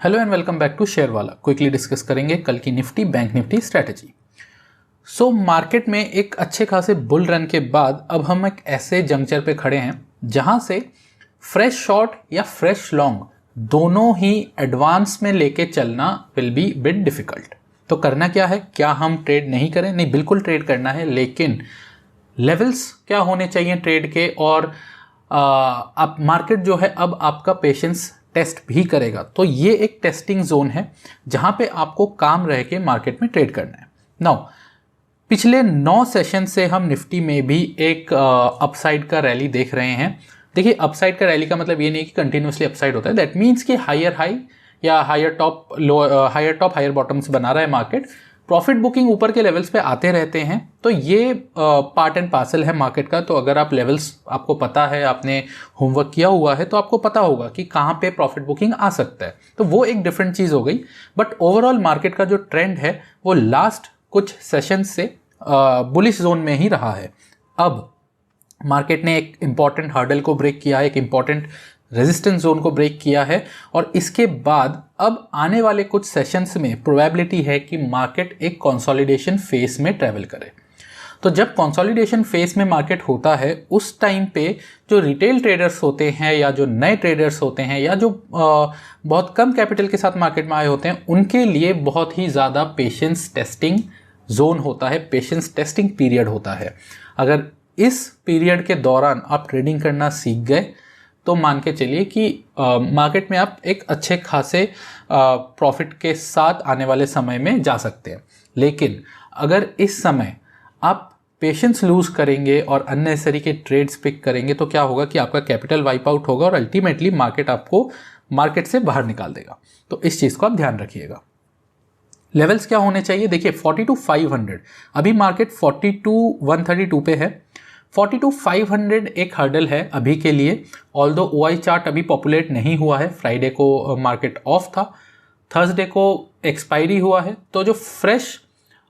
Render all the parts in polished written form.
Hello and welcome back to Sharewala. Quickly discuss करेंगे कल की Nifty bank Nifty strategy. Market में एक अच्छे खासे बुल रन के बाद अब हम एक ऐसे जंक्चर पे खड़े हैं जहां से फ्रेश शॉर्ट या फ्रेश लॉन्ग दोनों ही एडवांस में लेके चलना विल बी बिट डिफिकल्ट। तो करना क्या है, क्या हम ट्रेड नहीं करें? नहीं, बिल्कुल ट्रेड करना है, लेकिन लेवल्स क्या होने चाहिए ट्रेड के। और अब मार्केट जो है अब आपका पेशेंस टेस्ट भी करेगा। तो ये एक टेस्टिंग जोन है जहां पे आपको काम रह के मार्केट में ट्रेड करना है। नाउ पिछले 9 सेशन से हम निफ्टी में भी एक अपसाइड का रैली देख रहे हैं। देखिए, अपसाइड का रैली का मतलब ये नहीं कि कंटिन्यूसली अपसाइड होता है। दैट मीन्स कि हायर हाई या हायर टॉप हायर बॉटम्स बना रहा है मार्केट। प्रॉफिट बुकिंग ऊपर के लेवल्स पे आते रहते हैं। तो ये पार्ट एंड पार्सल है मार्केट का। तो अगर आप लेवल्स आपको पता है, आपने होमवर्क किया हुआ है, तो आपको पता होगा कि कहाँ पे प्रॉफिट बुकिंग आ सकता है। तो वो एक डिफरेंट चीज़ हो गई। बट ओवरऑल मार्केट का जो ट्रेंड है वो लास्ट कुछ सेशन से बुलिश जोन में ही रहा है। अब मार्केट ने एक इंपॉर्टेंट हर्डल को ब्रेक किया है, एक इंपॉर्टेंट रेजिस्टेंस जोन को ब्रेक किया है, और इसके बाद अब आने वाले कुछ सेशंस में प्रोबेबिलिटी है कि मार्केट एक कंसोलिडेशन फेज में ट्रैवल करे। तो जब कंसोलिडेशन फेज में मार्केट होता है उस टाइम पे जो रिटेल ट्रेडर्स होते हैं या जो नए ट्रेडर्स होते हैं या जो बहुत कम कैपिटल के साथ मार्केट में आए होते हैं, उनके लिए बहुत ही ज़्यादा पेशेंस टेस्टिंग जोन होता है, पेशेंस टेस्टिंग पीरियड होता है। अगर इस पीरियड के दौरान आप ट्रेडिंग करना सीख गए तो मान के चलिए कि मार्केट में आप एक अच्छे खासे प्रॉफिट के साथ आने वाले समय में जा सकते हैं। लेकिन अगर इस समय आप पेशेंस लूज करेंगे और अननेसेसरी के ट्रेड्स पिक करेंगे तो क्या होगा कि आपका कैपिटल वाइप आउट होगा और अल्टीमेटली मार्केट आपको मार्केट से बाहर निकाल देगा। तो इस चीज़ को आप ध्यान रखिएगा। लेवल्स क्या होने चाहिए? देखिए, 42,500, अभी मार्केट 42,132 पे है। 42,500 एक हर्डल है अभी के लिए। ऑल्दो ओआई चार्ट अभी पॉपुलेट नहीं हुआ है, फ्राइडे को मार्केट ऑफ था, थर्सडे को एक्सपायरी हुआ है। तो जो फ्रेश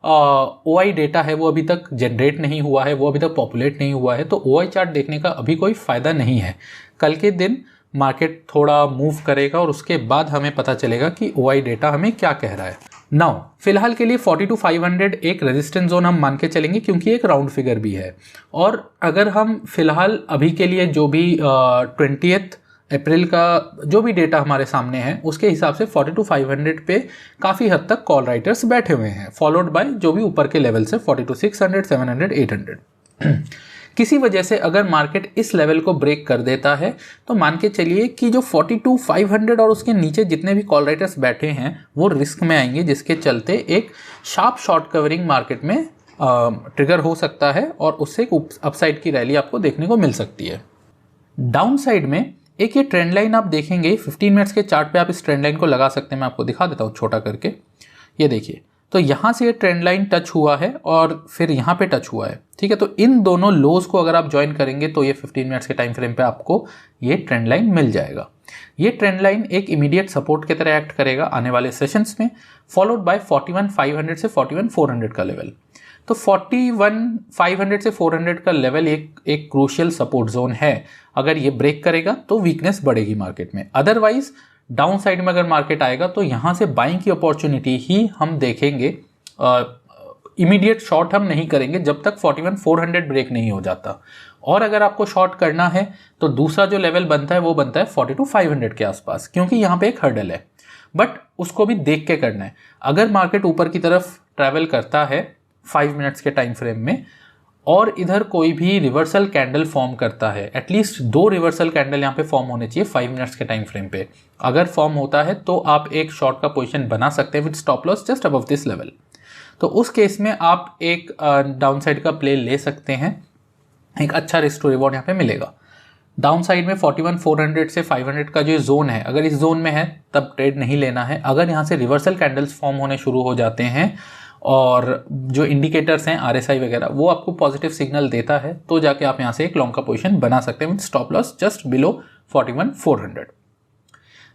ओआई डेटा है वो अभी तक जनरेट नहीं हुआ है, वो अभी तक पॉपुलेट नहीं हुआ है। तो ओआई चार्ट देखने का अभी कोई फ़ायदा नहीं है। कल के दिन मार्केट थोड़ा मूव करेगा और उसके बाद हमें पता चलेगा कि ओआई डेटा हमें क्या कह रहा है। नाउ फिलहाल के लिए 42,500 एक रेजिस्टेंस जोन हम मान के चलेंगे, क्योंकि एक राउंड फिगर भी है। और अगर हम फिलहाल अभी के लिए जो भी 20 अप्रैल का जो भी डेटा हमारे सामने है उसके हिसाब से 42,500 पे काफ़ी हद तक कॉल राइटर्स बैठे हुए हैं, फॉलोड बाय जो भी ऊपर के लेवल से 42,600, 700, 800। किसी वजह से अगर मार्केट इस लेवल को ब्रेक कर देता है तो मान के चलिए कि जो 42,500 और उसके नीचे जितने भी कॉल राइटर्स बैठे हैं वो रिस्क में आएंगे, जिसके चलते एक शार्प शॉर्ट कवरिंग मार्केट में ट्रिगर हो सकता है और उससे एक अपसाइड की रैली आपको देखने को मिल सकती है। डाउन साइड में एक ये ट्रेंड लाइन आप देखेंगे 15 मिनट्स के चार्ट पे, आप इस ट्रेंड लाइन को लगा सकते हैं। मैं आपको दिखा देता हूँ छोटा करके। ये देखिए, तो यहाँ से ये ट्रेंड लाइन टच हुआ है और फिर यहाँ पे टच हुआ है, ठीक है। तो इन दोनों लोज को अगर आप ज्वाइन करेंगे तो ये 15 मिनट्स के टाइम फ्रेम पे आपको ये ट्रेंड लाइन मिल जाएगा। ये ट्रेंड लाइन एक इमीडिएट सपोर्ट की तरह एक्ट करेगा आने वाले सेशंस में, फॉलोड बाय 41,500 से 41,400 का लेवल। तो 41,500 से 400 का लेवल एक क्रूशियल सपोर्ट जोन है। अगर ये ब्रेक करेगा तो वीकनेस बढ़ेगी मार्केट में। अदरवाइज डाउन साइड में अगर मार्केट आएगा तो यहाँ से बाइंग की अपॉर्चुनिटी ही हम देखेंगे। इमीडिएट शॉर्ट हम नहीं करेंगे जब तक 41,400 ब्रेक नहीं हो जाता। और अगर आपको शॉर्ट करना है तो दूसरा जो लेवल बनता है वो बनता है 42,500 के आसपास, क्योंकि यहाँ पे एक हर्डल है। बट उसको भी देख के करना है। अगर मार्केट ऊपर की तरफ ट्रैवल करता है 5 मिनट्स के टाइम फ्रेम में और इधर कोई भी रिवर्सल कैंडल फॉर्म करता है, एटलीस्ट 2 रिवर्सल कैंडल यहाँ पे फॉर्म होने चाहिए 5 मिनट्स के टाइम फ्रेम पे। अगर फॉर्म होता है तो आप एक शॉर्ट का पोजीशन बना सकते हैं with stop loss just above this level. तो उस केस में आप एक डाउन साइड का प्ले ले सकते हैं, एक अच्छा रिस्क टू रिवॉर्ड यहाँ पे मिलेगा। डाउन साइड में 41,400 से 500 का जो जोन है, अगर इस जोन में है तब ट्रेड नहीं लेना है। अगर यहाँ से रिवर्सल कैंडल्स फॉर्म होने शुरू हो जाते हैं और जो इंडिकेटर्स हैं RSI वगैरह वो आपको पॉजिटिव सिग्नल देता है तो जाके आप यहाँ से एक लॉन्ग का पोजीशन बना सकते हैं with stop loss just below 41,400।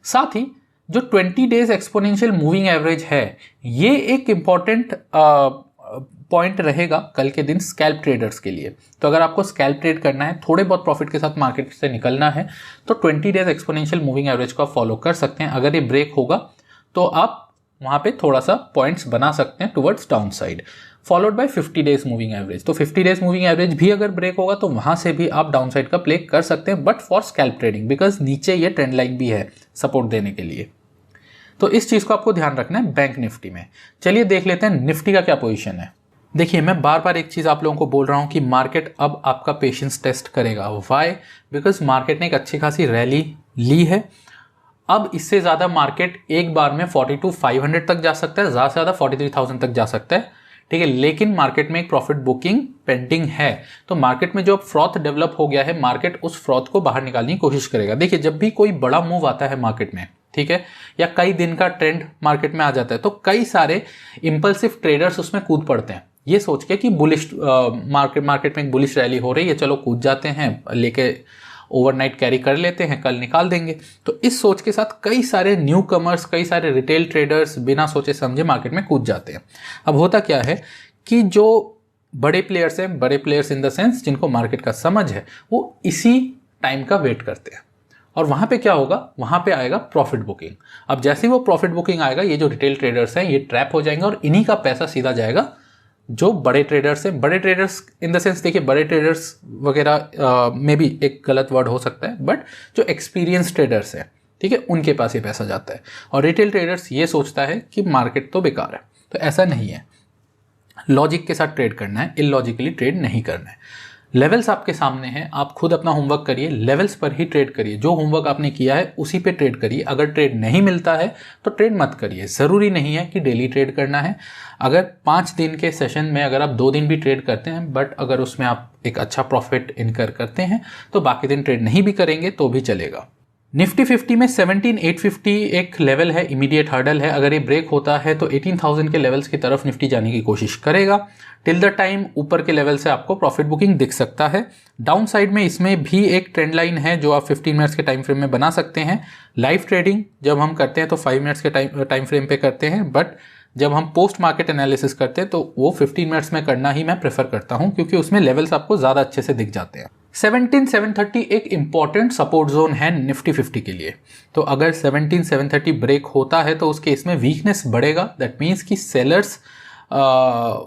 साथ ही जो 20 डेज एक्सपोनेंशियल मूविंग एवरेज है ये एक इम्पॉर्टेंट पॉइंट रहेगा कल के दिन स्कैल्प ट्रेडर्स के लिए। तो अगर आपको स्कैल्प ट्रेड करना है, थोड़े बहुत प्रॉफिट के साथ मार्केट से निकलना है, तो 20 डेज एक्सपोनेंशियल मूविंग एवरेज को आप फॉलो कर सकते हैं। अगर ये ब्रेक होगा तो आप वहाँ पे थोड़ा सा पॉइंट्स बना सकते हैं towards down side, followed by 50 days moving average. तो 50 डेज मूविंग एवरेज भी अगर ब्रेक होगा तो वहाँ से भी आप डाउन साइड का प्ले कर सकते हैं, but for scalp trading, because नीचे ये ट्रेंड लाइन भी है सपोर्ट देने के लिए। तो इस चीज़ को आपको ध्यान रखना है बैंक निफ्टी में। चलिए देख लेते हैं निफ्टी का क्या पोजीशन है। देखिए, मैं बार बार एक चीज़ आप लोगों को बोल रहा हूँ कि मार्केट अब आपका पेशेंस टेस्ट करेगा। वाई? बिकॉज मार्केट ने एक अच्छी खासी रैली ली है। अब इससे ज़्यादा मार्केट एक बार में 42,500 तक जा सकता है, ज़्यादा से ज़्यादा 43,000 तक जा सकता है, ठीक है। लेकिन मार्केट में एक प्रॉफिट बुकिंग पेंडिंग है। तो मार्केट में जो फ्रॉथ डेवलप हो गया है, मार्केट उस फ्रॉथ को बाहर निकालने की कोशिश करेगा। देखिए, जब भी कोई बड़ा मूव आता है मार्केट में, ठीक है, या कई दिन का ट्रेंड मार्केट में आ जाता है, तो कई सारे इंपल्सिव ट्रेडर्स उसमें कूद पड़ते हैं, ये सोच के कि बुलिश मार्केट में एक बुलिश रैली हो रही है, चलो कूद जाते हैं, लेके ओवरनाइट कैरी कर लेते हैं, कल निकाल देंगे। तो इस सोच के साथ कई सारे न्यू कमर्स, कई सारे रिटेल ट्रेडर्स बिना सोचे समझे मार्केट में कूद जाते हैं। अब होता क्या है कि जो बड़े प्लेयर्स हैं, बड़े प्लेयर्स इन द सेंस जिनको मार्केट का समझ है, वो इसी टाइम का वेट करते हैं। और वहाँ पे क्या होगा? वहाँ पे आएगा प्रॉफिट बुकिंग। अब जैसे ही वो प्रॉफिट बुकिंग आएगा, ये जो रिटेल ट्रेडर्स हैं ये ट्रैप हो जाएंगे और इन्हीं का पैसा सीधा जाएगा जो बड़े ट्रेडर्स हैं। बड़े ट्रेडर्स इन द सेंस, देखिए, बड़े ट्रेडर्स वगैरह में भी एक गलत वर्ड हो सकता है, बट जो एक्सपीरियंस ट्रेडर्स हैं, ठीक है, उनके पास ये पैसा जाता है। और रिटेल ट्रेडर्स ये सोचता है कि मार्केट तो बेकार है। तो ऐसा नहीं है, लॉजिक के साथ ट्रेड करना है, इलॉजिकली ट्रेड नहीं करना है। लेवल्स आपके सामने हैं, आप खुद अपना होमवर्क करिए, लेवल्स पर ही ट्रेड करिए। जो होमवर्क आपने किया है उसी पे ट्रेड करिए। अगर ट्रेड नहीं मिलता है तो ट्रेड मत करिए। ज़रूरी नहीं है कि डेली ट्रेड करना है। अगर 5 दिन के सेशन में अगर आप 2 दिन भी ट्रेड करते हैं, बट अगर उसमें आप एक अच्छा प्रॉफिट इनकर करते हैं, तो बाकी दिन ट्रेड नहीं भी करेंगे तो भी चलेगा। निफ्टी 50 में 17,850 एक लेवल है, इमीडिएट हर्डल है। अगर ये ब्रेक होता है तो 18,000 के लेवल्स की तरफ निफ्टी जाने की कोशिश करेगा। टिल द टाइम ऊपर के लेवल से आपको प्रॉफिट बुकिंग दिख सकता है। डाउन साइड में इसमें भी एक ट्रेंड लाइन है जो आप 15 मिनट्स के टाइम फ्रेम में बना सकते हैं। लाइव ट्रेडिंग जब हम करते हैं तो 5 मिनट्स के टाइम फ्रेम पे करते हैं, बट जब हम पोस्ट मार्केट एनालिसिस करते हैं तो वो 15 मिनट्स में करना ही मैं प्रेफर करता हूं, क्योंकि उसमें लेवल्स आपको ज़्यादा अच्छे से दिख जाते हैं। 17,730 एक इंपॉर्टेंट सपोर्ट जोन है निफ्टी 50 के लिए। तो अगर 17,730 ब्रेक होता है तो उस केस में वीकनेस बढ़ेगा। दैट मीन्स कि सेलर्स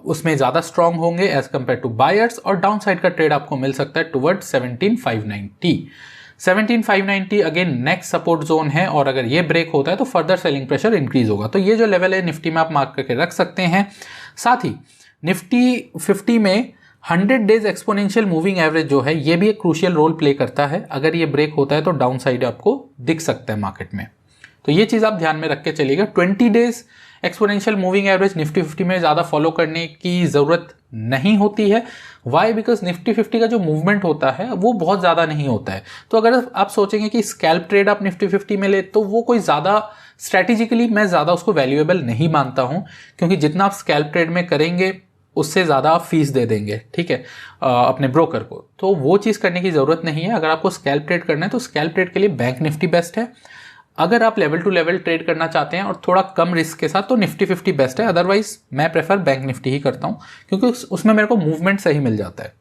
उसमें ज़्यादा स्ट्रांग होंगे एज कम्पेयर टू बायर्स, और डाउन साइड का ट्रेड आपको मिल सकता है toward 17,590। 17,590 again next support zone है, और अगर ये ब्रेक होता है तो फर्दर सेलिंग प्रेशर इंक्रीज होगा। तो ये जो लेवल है निफ्टी में आप मार्क करके रख सकते हैं। साथ ही निफ्टी 50 में 100 डेज एक्सपोनेंशियल मूविंग एवरेज जो है, ये भी एक क्रूशियल रोल प्ले करता है। अगर ये ब्रेक होता है तो डाउन साइड आपको दिख सकता है मार्केट में। तो ये चीज़ आप ध्यान में रख के चलिएगा। 20 days exponential moving average Nifty 50 में ज़्यादा फॉलो करने की ज़रूरत नहीं होती है। वाई? बिकॉज निफ्टी 50 का जो मूवमेंट होता है वो बहुत ज़्यादा नहीं होता है। तो अगर आप सोचेंगे कि स्कैल्प ट्रेड आप निफ्टी 50 में ले, तो वो कोई ज़्यादा स्ट्रैटेजिकली मैं ज़्यादा उसको वैल्यूएबल नहीं मानता हूँ, क्योंकि जितना आप स्कैल्प ट्रेड में करेंगे उससे ज़्यादा आप फीस दे देंगे, ठीक है, अपने ब्रोकर को। तो वो चीज़ करने की ज़रूरत नहीं है। अगर आपको स्कैल्प ट्रेड करना है तो स्कैल्प ट्रेड के लिए बैंक निफ्टी बेस्ट है। अगर आप लेवल टू लेवल ट्रेड करना चाहते हैं और थोड़ा कम रिस्क के साथ, तो निफ्टी 50 बेस्ट है। अदरवाइज मैं प्रेफर बैंक निफ्टी ही करता हूँ, क्योंकि उसमें मेरे को मूवमेंट सही मिल जाता है।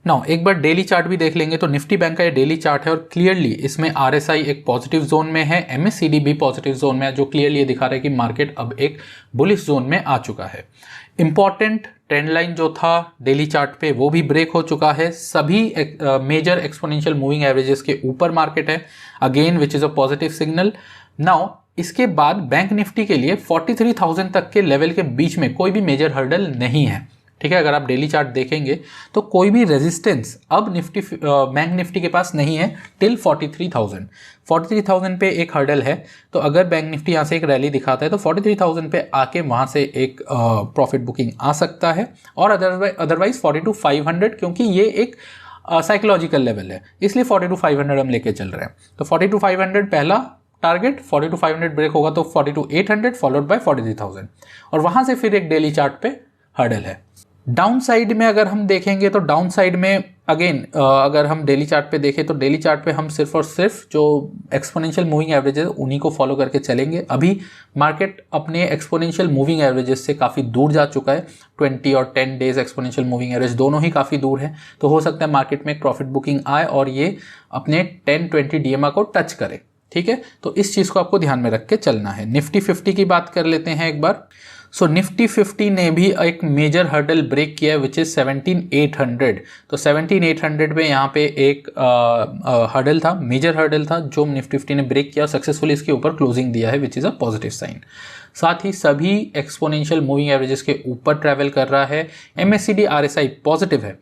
नाउ एक बार डेली चार्ट भी देख लेंगे तो निफ्टी बैंक का ये डेली चार्ट है, और क्लियरली इसमें RSI एक पॉजिटिव जोन में है, MACD भी पॉजिटिव जोन में है, जो क्लियरली ये दिखा रहा है कि मार्केट अब एक बुलिश जोन में आ चुका है। इंपॉर्टेंट ट्रेंड लाइन जो था डेली चार्ट पे वो भी ब्रेक हो चुका है। सभी मेजर एक्सपोनेंशियल मूविंग एवरेजेस के ऊपर मार्केट है, again which is a positive signal. Now इसके बाद बैंक निफ्टी के लिए 43,000 तक के लेवल के बीच में कोई भी मेजर हर्डल नहीं है, ठीक है। अगर आप डेली चार्ट देखेंगे तो कोई भी रेजिस्टेंस अब बैंक निफ्टी के पास नहीं है टिल 43,000 पे एक हर्डल है। तो अगर बैंक निफ्टी यहाँ से एक रैली दिखाता है तो 43,000 पे आके वहाँ से एक प्रॉफिट बुकिंग आ सकता है, और अदरवाइज 42,500, क्योंकि ये एक साइकोलॉजिकल लेवल है, इसलिए 42,500 हम लेके चल रहे हैं। तो 42,500 पहला टारगेट, 42,500 ब्रेक होगा तो 42,800 फॉलोड बाय 43,000, और वहाँ से फिर एक डेली चार्ट पे हर्डल है। डाउन साइड में अगर हम देखेंगे तो डाउन साइड में अगेन अगर हम डेली चार्ट पे देखें तो डेली चार्ट पे हम सिर्फ और सिर्फ जो एक्सपोनेंशियल मूविंग एवरेजेस उन्हीं को फॉलो करके चलेंगे। अभी मार्केट अपने एक्सपोनेंशियल मूविंग एवरेजेस से काफ़ी दूर जा चुका है। 20 और 10 डेज एक्सपोनेंशियल मूविंग एवरेज दोनों ही काफ़ी दूर है। तो हो सकता है मार्केट में एक प्रॉफिट बुकिंग आए और ये अपने 10-20 DMA को टच करे, ठीक है, तो इस चीज़ को आपको ध्यान में रख के चलना है। निफ्टी 50 की बात कर लेते हैं एक बार। सो निफ्टी 50 ने भी एक मेजर हर्डल ब्रेक किया है विच इज़ 17,800। तो 17,800 पे यहाँ पे एक हर्डल था, मेजर हर्डल था जो निफ्टी 50 ने ब्रेक किया, सक्सेसफुली इसके ऊपर क्लोजिंग दिया है which is a positive sign. साथ ही सभी एक्सपोनेंशियल मूविंग एवरेजेस के ऊपर ट्रैवल कर रहा है। MACD RSI पॉजिटिव है,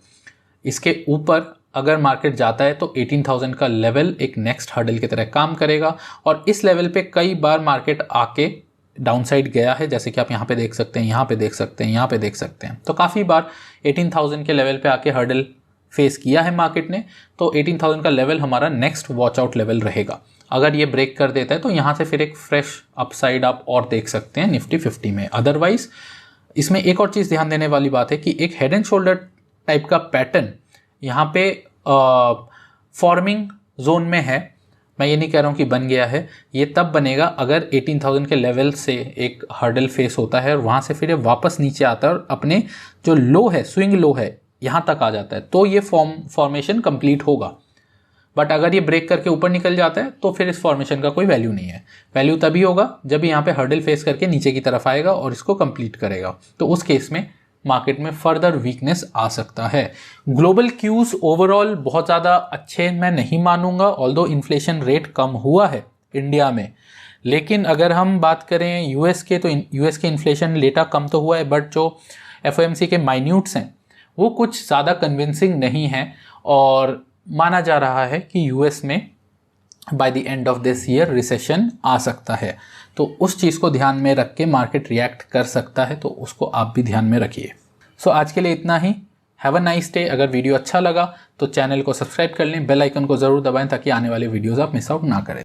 इसके ऊपर अगर मार्केट जाता है तो 18,000 का लेवल एक नेक्स्ट हर्डल की तरह काम करेगा, और इस लेवल पे कई बार मार्केट आके डाउनसाइड गया है, जैसे कि आप यहाँ पे देख सकते हैं, यहाँ पे देख सकते हैं, यहाँ पे देख सकते हैं। तो काफ़ी बार 18,000 के लेवल पे आके हर्डल फेस किया है मार्केट ने। तो 18,000 का लेवल हमारा नेक्स्ट वॉच आउट लेवल रहेगा। अगर ये ब्रेक कर देता है तो यहाँ से फिर एक फ्रेश अपसाइड आप और देख सकते हैं निफ्टी 50 में। अदरवाइज इसमें एक और चीज़ ध्यान देने वाली बात है कि एक हेड एंड शोल्डर टाइप का पैटर्न यहाँ पे फॉर्मिंग जोन में है। मैं ये नहीं कह रहा हूँ कि बन गया है, ये तब बनेगा अगर 18,000 के लेवल से एक हर्डल फेस होता है और वहाँ से फिर ये वापस नीचे आता है और अपने जो लो है, स्विंग लो है, यहाँ तक आ जाता है, तो ये फॉर्मेशन कंप्लीट होगा। बट अगर ये ब्रेक करके ऊपर निकल जाता है तो फिर इस फॉर्मेशन का कोई वैल्यू नहीं है। वैल्यू तभी होगा जब यहाँ पे हर्डल फेस करके नीचे की तरफ आएगा और इसको कंप्लीट करेगा, तो उस केस में मार्केट में फर्दर वीकनेस आ सकता है। ग्लोबल क्यूज ओवरऑल बहुत ज़्यादा अच्छे मैं नहीं मानूंगा, ऑल्दो इन्फ्लेशन रेट कम हुआ है इंडिया में, लेकिन अगर हम बात करें यूएस के, तो यूएस के इन्फ्लेशन डेटा कम तो हुआ है, बट जो FOMC के माइन्यूट्स हैं वो कुछ ज़्यादा कन्विंसिंग नहीं है, और माना जा रहा है कि यूएस में by the end of this year recession आ सकता है। तो उस चीज़ को ध्यान में रख के मार्केट रिएक्ट कर सकता है, तो उसको आप भी ध्यान में रखिए। सो आज के लिए इतना ही। Have a nice day. अगर वीडियो अच्छा लगा तो चैनल को सब्सक्राइब कर लें, बेल आइकन को ज़रूर दबाएं ताकि आने वाले वीडियोज़ आप मिस आउट ना करें।